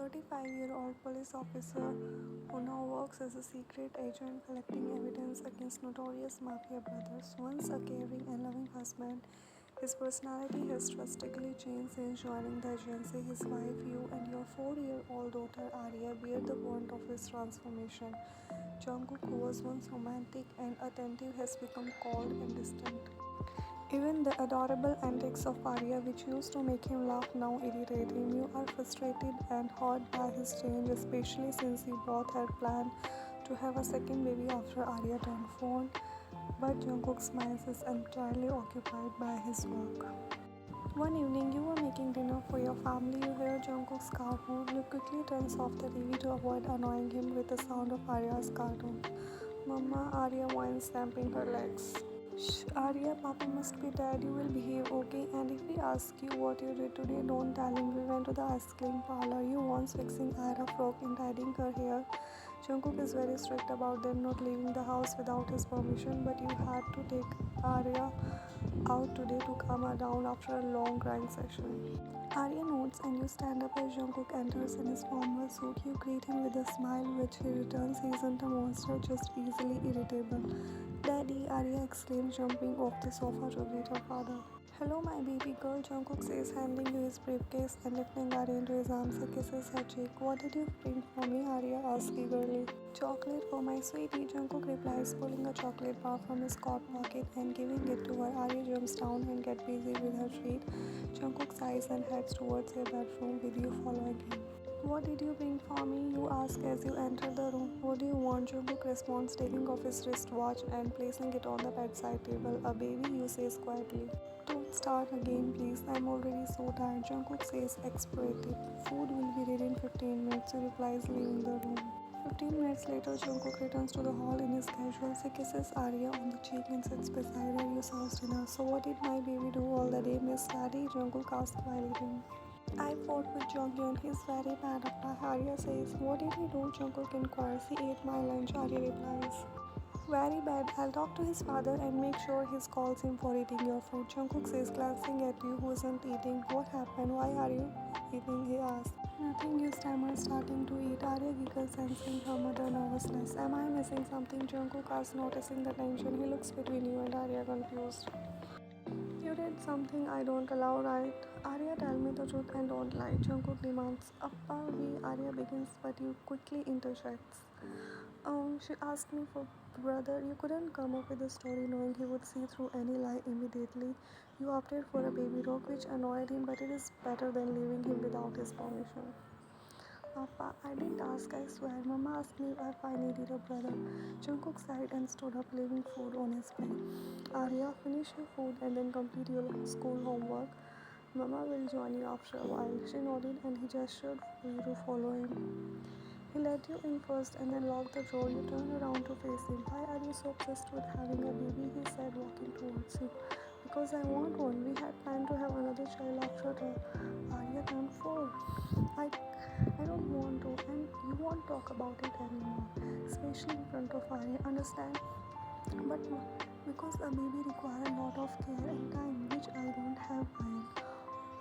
35-year-old police officer who now works as a secret agent collecting evidence against notorious Mafia brothers. Once a caring and loving husband, his personality has drastically changed since joining the agency. His wife, you, and your 4-year-old daughter Arya bear the brunt of his transformation. Jungkook, who was once romantic and attentive, has become cold and distant. Even the adorable antics of Arya, which used to make him laugh, now irritate him. You are frustrated and hurt by his change, especially since you both had planned to have a second baby after Arya turned 4. But Jungkook smiles is entirely occupied by his work. One evening, you were making dinner for your family. You hear Jungkook's car horn. You quickly turns off the TV to avoid annoying him with the sound of Arya's cartoon. Mama, Arya whines, stamping her legs. Shh, Arya, Papa must be dead. You will behave, okay? And if he asks you what you did today, don't tell him. We went to the ice cream parlor. You once fixing Ira frock and tidying her hair. Jungkook is very strict about them not leaving the house without his permission, but you had to take Arya out today to calm her down after a long crying session. Arya nods and you stand up as Jungkook enters in his formal suit. You greet him with a smile which he returns. He isn't a monster, just easily irritable. Daddy, Arya exclaims, jumping off the sofa to greet her father. Hello, my baby girl, Jungkook says, handing you his briefcase and lifting Arya into his arms. He kisses her cheek. What did you bring for me? Arya asks eagerly. Chocolate for my sweetie, Jungkook replies, pulling a chocolate bar from his coat pocket and giving it to her. Arya jumps down and gets busy with her treat. Jungkook sighs and heads towards their bedroom, with you following him. What did you bring for me? You ask as you enter the room. What do you want? Jungkook responds, taking off his wristwatch and placing it on the bedside table. A baby, you says quietly. Don't start again, please. I'm already so tired. Jungkook says, exasperated. Food will be ready in 15 minutes. He replies, leaving the room. 15 minutes later, Jungkook returns to the hall in his casuals. He kisses Arya on the cheek and sits beside her. You serve dinner. So what did my baby do all the day, Miss Daddy? Jungkook asks while eating. I fought with Jonghyun. He's very bad at that. Arya says. What did he do? Jungkook inquires. He ate my lunch. Arya replies. Very bad. I'll talk to his father and make sure he calls him for eating your food. Jungkook says, glancing at you who isn't eating. What happened? Why are you eating? He asks. Nothing, you stammer, starting to eat. Arya giggles, sensing her mother nervousness. Am I missing something? Jungkook asks, noticing the tension. He looks between you and Arya, confused. You did something I don't allow, right? Arya, tell me the truth and don't lie. Jungkook demands. Appa, Arya begins, but you quickly interjects. She asked me for brother. You couldn't come up with a story knowing he would see through any lie immediately. You opted for a baby rock, which annoyed him, but it is better than leaving him without his permission. Appa, I didn't ask, I swear. Mama asked me if I needed a brother. Jungkook sighed and stood up, leaving food on his plate. Arya, finish your food and then complete your school homework. Mama will join you after a while. She nodded and he gestured for you to follow him. He let you in first and then locked the door. You turned around to face him. Why are you so obsessed with having a baby? He said, walking towards you. Because I want one. We had planned to have another child after the Arya turned 4. I don't want to, and you won't talk about it anymore, especially in front of Arya. Understand? But because a baby requires a lot of care and time, which I don't have mine.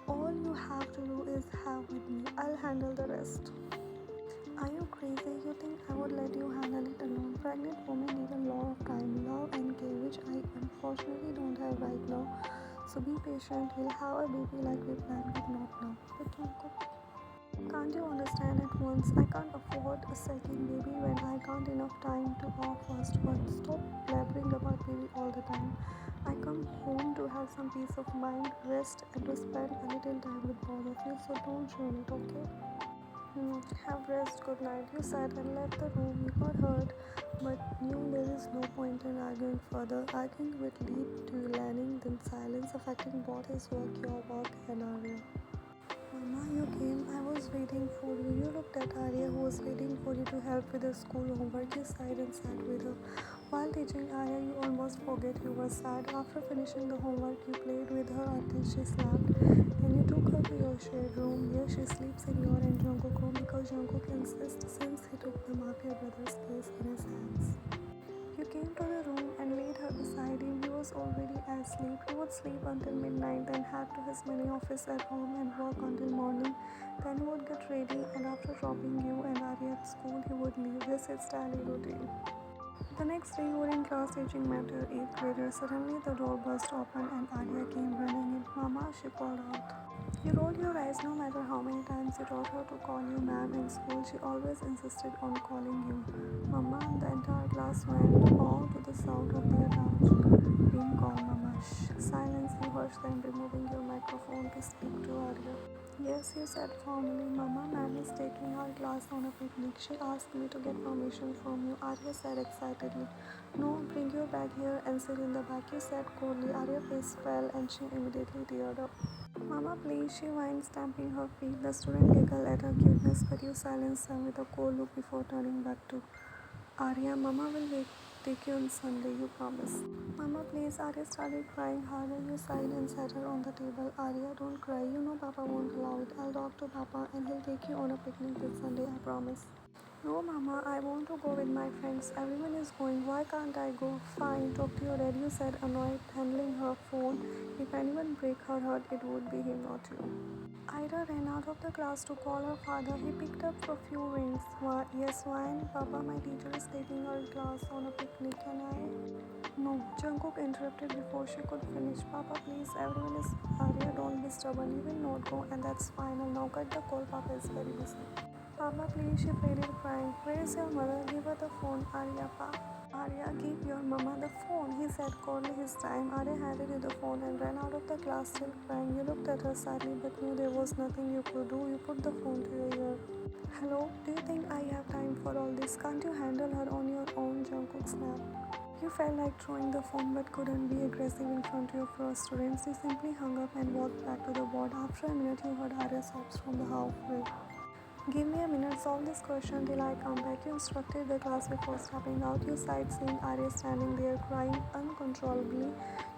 All you have to do is have with me. I'll handle the rest. Are you crazy? You think I would let you handle it alone? Pregnant women need a lot of time, love and care, which I unfortunately don't have right now. So be patient. We'll have a baby like we planned, but not now. But can't you understand at once? I can't afford a second baby when I can't enough time to our first one. Stop blabbering about baby all the time. I come home to have some peace of mind, rest, and to spend a little time with both of you. So don't ruin it, okay? Have rest, good night. You said and left the room. You got hurt, but knew there is no point in arguing further. Arguing would lead to you learning, then silence affecting both his work, your work, and Arya. Mama, you came. I was waiting for you. You looked at Arya, who was waiting for you to help with the school homework. You sighed and sat with her. While teaching Arya, you almost forget you were sad. After finishing the homework, you played with her until she slept. And you took her to your shared room. Here she sleeps in your and Jungkook room because Jungkook insists since he took the Mafia brothers' case in his hands. You came to the room and laid her beside him. He was already asleep. He would sleep until midnight, then head to his mini office at home and work until morning. Then he would get ready, and after dropping you and Arya at school, he would leave. This is his daily routine. The next day, you were in class teaching math to 8th graders. Suddenly, the door burst open and Arya came running in. Mama, she called out. You rolled your eyes no matter how many times you taught her to call you ma'am in school. She always insisted on calling you Mama. The entire class went all to the sound of their doubts. Being called Mama. Shh. Silence, you heard them removing your microphone to speak to Arya. Yes, you said formally. Mama, ma'am is taking our class on a picnic. She asked me to get permission from you. Arya said excitedly. No, bring your bag here and sit in the back, you said coldly. Arya's face fell and she immediately teared up. Mama, please, she whined, stamping her feet. The student giggled at her cuteness, but you silenced her with a cold look before turning back to Arya. Mama will take you on Sunday, you promise. Mama, please. Arya started crying harder. You sighed and sat her on the table. Arya, don't cry. You know Papa won't allow it. I'll talk to Papa and he'll take you on a picnic this Sunday, I promise. No, Mama, I want to go with my friends. Everyone is going. Why can't I go? Fine, talk to your dad, you said, annoyed, handling her phone. If anyone break her heart, it would be him, not you. Ida ran out of the class to call her father. He picked up a few rings. Yes, wine. Papa, my teacher is taking our class on a picnic. Can I? No. Jungkook interrupted before she could finish. Papa, please. Everyone is Arya. Don't be stubborn. You will not go, and that's fine. I'll now cut the call. Papa is very busy. Papa, please. She pleaded, crying. Where is your mother? Give her the phone. Arya, give your mama the phone, he said coldly his time. Arya handed you the phone and ran out of the class still crying. You looked at her sadly but knew there was nothing you could do. You put the phone to your ear. Hello, do you think I have time for all this? Can't you handle her on your own? Jungkook snapped. You felt like throwing the phone but couldn't be aggressive in front of your first students. You simply hung up and walked back to the board. After a minute, you heard Arya sobs from the hallway. Give me a minute, solve this question till I come back. You instructed the class before stepping out. You sighed, seeing Arya standing there crying uncontrollably.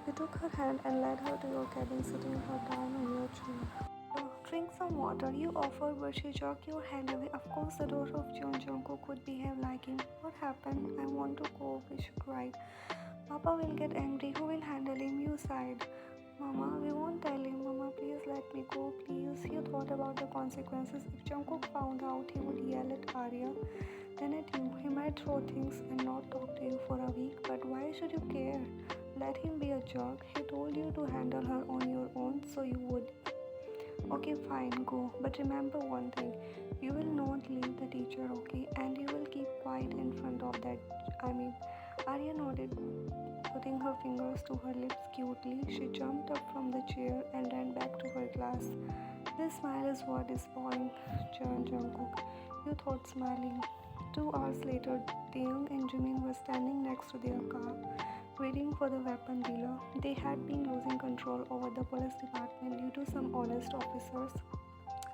You took her hand and led her to your cabin, sitting her down on your chair. Drink some water, you offered, but she jerked your hand away. Of course, the daughter of Jungkook would behave like him. What happened? I want to go, she cried. Papa will get angry. Who will handle him? You sighed. Mama, we won't tell him. Mama, please let me go, please. You thought about the consequences. If Jungkook found out, he would yell at Arya, then at you. He might throw things and not talk to you for a week. But why should you care? Let him be a jerk. He told you to handle her on your own, so you would. Okay, fine, go. But remember one thing. You will not leave the teacher, okay? And you will keep quiet in front of that. Arya nodded, putting her fingers to her lips cutely. She jumped up from the chair and ran back to her class. This smile is what is spoiling Jungkook. You thought smiling. 2 hours later, Taeyong and Jimin were standing next to their car, waiting for the weapon dealer. They had been losing control over the police department due to some honest officers,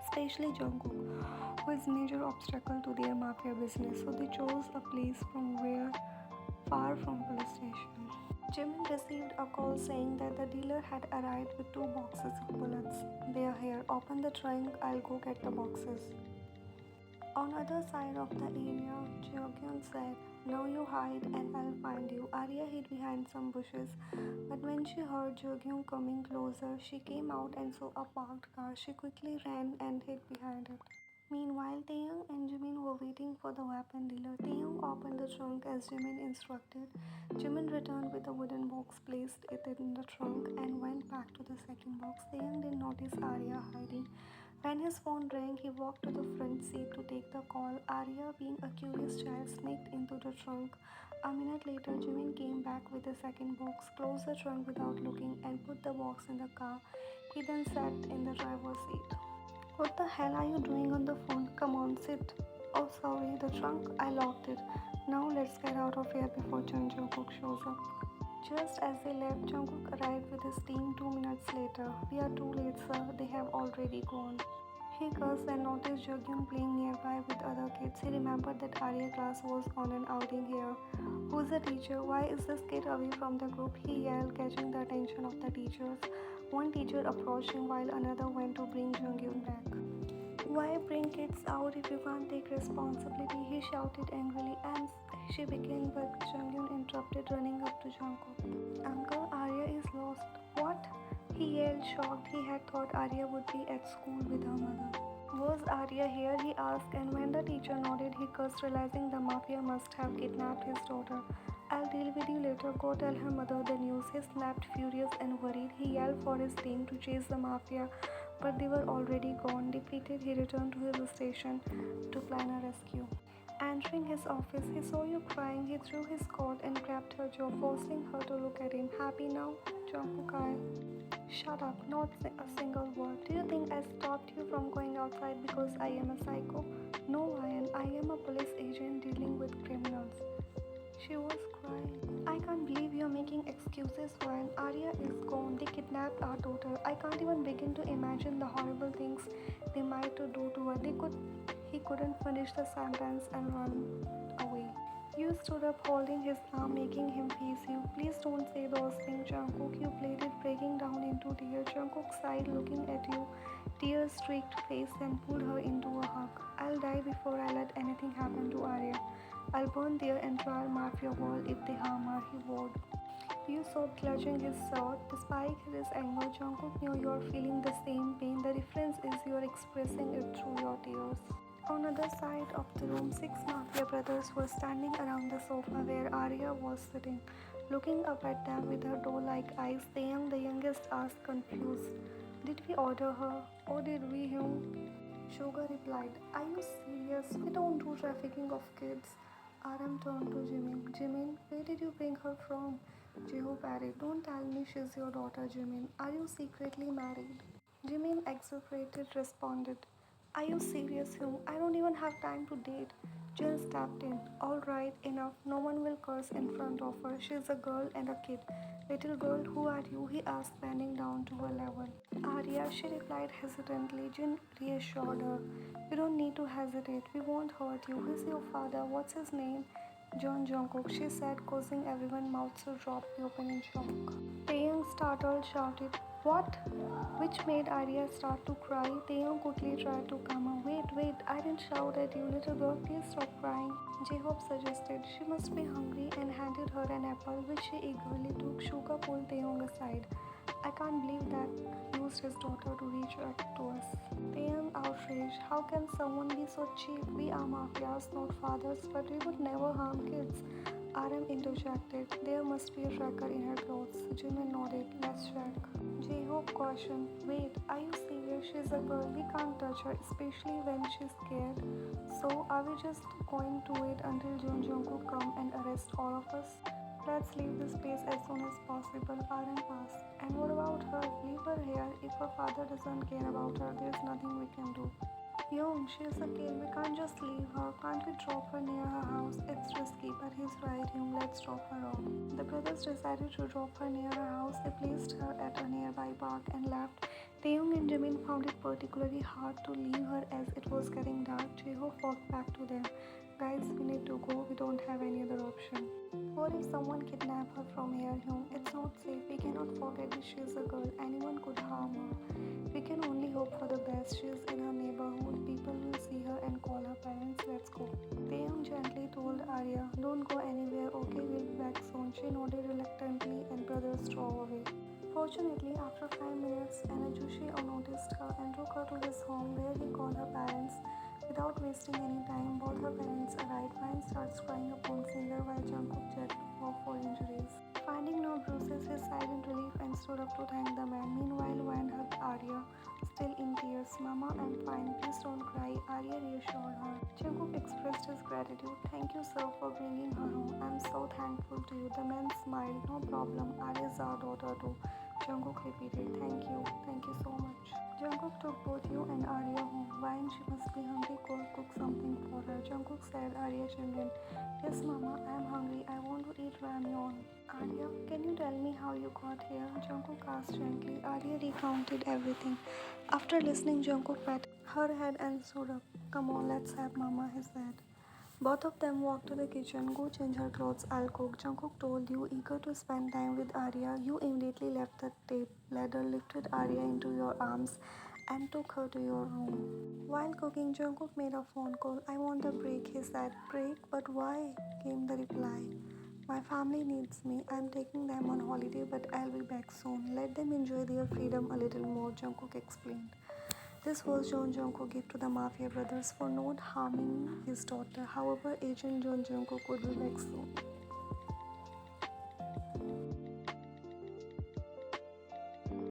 especially Jungkook, who is major obstacle to their mafia business. So they chose a place from where far from police station. Jimin received a call saying that the dealer had arrived with 2 boxes of bullets. They are here. Open the trunk. I'll go get the boxes. On other side of the area, Jeongyeon said, now you hide and I'll find you. Arya hid behind some bushes, but when she heard Jeongyeon coming closer, she came out and saw a parked car. She quickly ran and hid behind it. Meanwhile, Taeyong and Jimin were waiting for the weapon dealer. Taeyong opened the trunk as Jimin instructed. Jimin returned with a wooden box, placed it in the trunk, and went back to the second box. Taeyong didn't notice Arya hiding. When his phone rang, he walked to the front seat to take the call. Arya, being a curious child, sneaked into the trunk. A minute later, Jimin came back with the second box, closed the trunk without looking, and put the box in the car. He then sat in the driver's seat. What the hell are you doing on the phone? Come on, sit. Oh, sorry, the trunk? I locked it. Now let's get out of here before Jungkook shows up. Just as they left, Jungkook arrived with his team 2 minutes later. We are too late, sir. They have already gone. He cursed and noticed Jeongyeon playing nearby with other kids. He remembered that Arya class was on an outing here. Who's the teacher? Why is this kid away from the group? He yelled, catching the attention of the teachers. One teacher approached him while another went to bring Jeongyeon back. Why bring kids out if you can't take responsibility? He shouted angrily. And she began, but Junghyun interrupted, running up to Jungkook. Uncle, Arya is lost. What? He yelled, shocked. He had thought Arya would be at school with her mother. Was Arya here? He asked, and when the teacher nodded, he cursed, realizing the mafia must have kidnapped his daughter. I'll deal with you later. Go tell her mother the news. He snapped, furious and worried. He yelled for his team to chase the mafia, but they were already gone. Defeated, he returned to his station to plan a rescue. Entering his office, he saw you crying. He threw his coat and grabbed her jaw, forcing her to look at him. Happy now? Jungkook asked. Shut up, not a single word. Do you think I stopped you from going outside because I am a psycho? No, Ryan, I am a police agent dealing with criminals. She was crying. I can't believe you're making excuses, Ryan. Arya is gone. They kidnapped our daughter. I can't even begin to imagine the horrible things they might do to her. He couldn't finish the sentence and run away. You stood up holding his arm, making him face you. Please don't say those things, Jungkook. You pleaded, breaking down into tears. Jungkook sighed, looking at you, tears streaked face, and pulled her into a hug. I'll die before I let anything happen to Arya. I'll burn their entire mafia wall if they harm her, he vowed. You saw clutching his sword. Despite his anger, Jungkook knew you're feeling the same pain. The difference is you're expressing it through your tears. On the other side of the room, six mafia brothers were standing around the sofa where Arya was sitting, looking up at them with her doe-like eyes. The youngest, asked, confused, "Did we order her, or did we him?" Sugar replied, "Are you serious? We don't do trafficking of kids." Aram turned to Jimin. "Jimin, where did you bring her from?" Jeho parried, "Don't tell me she's your daughter, Jimin. Are you secretly married?" Jimin, exasperated, responded, "Are you serious, Hum? I don't even have time to date." Jill stepped in. "All right, enough. No one will curse in front of her. She's a girl and a kid." "Little girl, who are you?" he asked, bending down to her level. "Arya," she replied hesitantly. Jin reassured her. "You don't need to hesitate. We won't hurt you. Who's your father? What's his name?" "John Jungkook," she said, causing everyone's mouths to drop open in shock. Taeyang, startled, shouted, "What?" which made Arya start to cry. Taeyang quickly tried to calm her. Wait, I didn't shout at you, little girl. Please stop crying." J-Hope suggested. She must be hungry and handed her an apple, which she eagerly took. Shuka pulled Taeyang aside. "I can't believe that used his daughter to reach out to us." Taeyang, outraged. "How can someone be so cheap? We are mafias, not fathers, but we would never harm kids." RM interjected. "There must be a tracker in her clothes." Jimin nodded. "Let's check." J-Hope cautioned. "Wait, are you serious? She's a girl. We can't touch her, especially when she's scared. So, are we just going to wait until Jungkook come and arrest all of us?" "Let's leave this place as soon as possible," RM asked. "And what about her? Leave her here. If her father doesn't care about her, there's nothing we can do." "Young, she's a kid. We can't just leave her. Can't we drop her near her house? It's risky, but he's right, Young. Let's drop her off." The brothers decided to drop her near her house. They placed her at a nearby park and left. Taeyong and Jimin found it particularly hard to leave her as it was getting dark. Jeho walked back to them. "Guys, we need to go. We don't have any other option." "What if someone kidnaps her from here, Hyung? It's not safe. We cannot forget that she's a girl. Anyone could harm her. We can only hope for the best. She's in her neighborhood. People will see her and call her parents. Let's go." Taeyong gently told Arya, "Don't go anywhere, okay? We'll be back soon." She nodded reluctantly and brothers drove away. Fortunately, after 5 minutes, Anajushi noticed her and took her to his home where he called her parents. Without wasting any time, both her parents arrived. Ryan starts crying upon seeing her while Jungkook checked for injuries. Finding no bruises, he sighed in relief and stood up to thank the man. Meanwhile, Ryan hugged Arya, still in tears. "Mama, I'm fine. Please don't cry," Arya reassured her. Jungkook expressed his gratitude. "Thank you, sir, for bringing her home. I'm so thankful to you." The man smiled. "No problem. Arya's our daughter too." Jungkook repeated, Thank you so much." Jungkook took both you and Arya home. Ryan, she must be hungry. Go cook something for her." Jungkook said. Arya chimed in. "Yes, Mama, I'm hungry. I want to eat ramyeon." "Arya, can you tell me how you got here?" Jungkook asked gently. Arya recounted everything. After listening, Jungkook patted her head and stood up. "Come on, let's have Mama," he said. Both of them walked to the kitchen. "Go change her clothes, I'll cook," Jungkook told you, eager to spend time with Arya. You immediately left the tape ladder, lifted Arya into your arms, and took her to your room. While cooking, Jungkook made a phone call. I want a break, he said. Break? But why? Came the reply. My family needs me. I'm taking them on holiday, but I'll be back soon. Let them enjoy their freedom a little more, Jungkook explained. This was John Jungkook gave to the Mafia brothers for not harming his daughter. However, Agent John Jungkook would be back soon.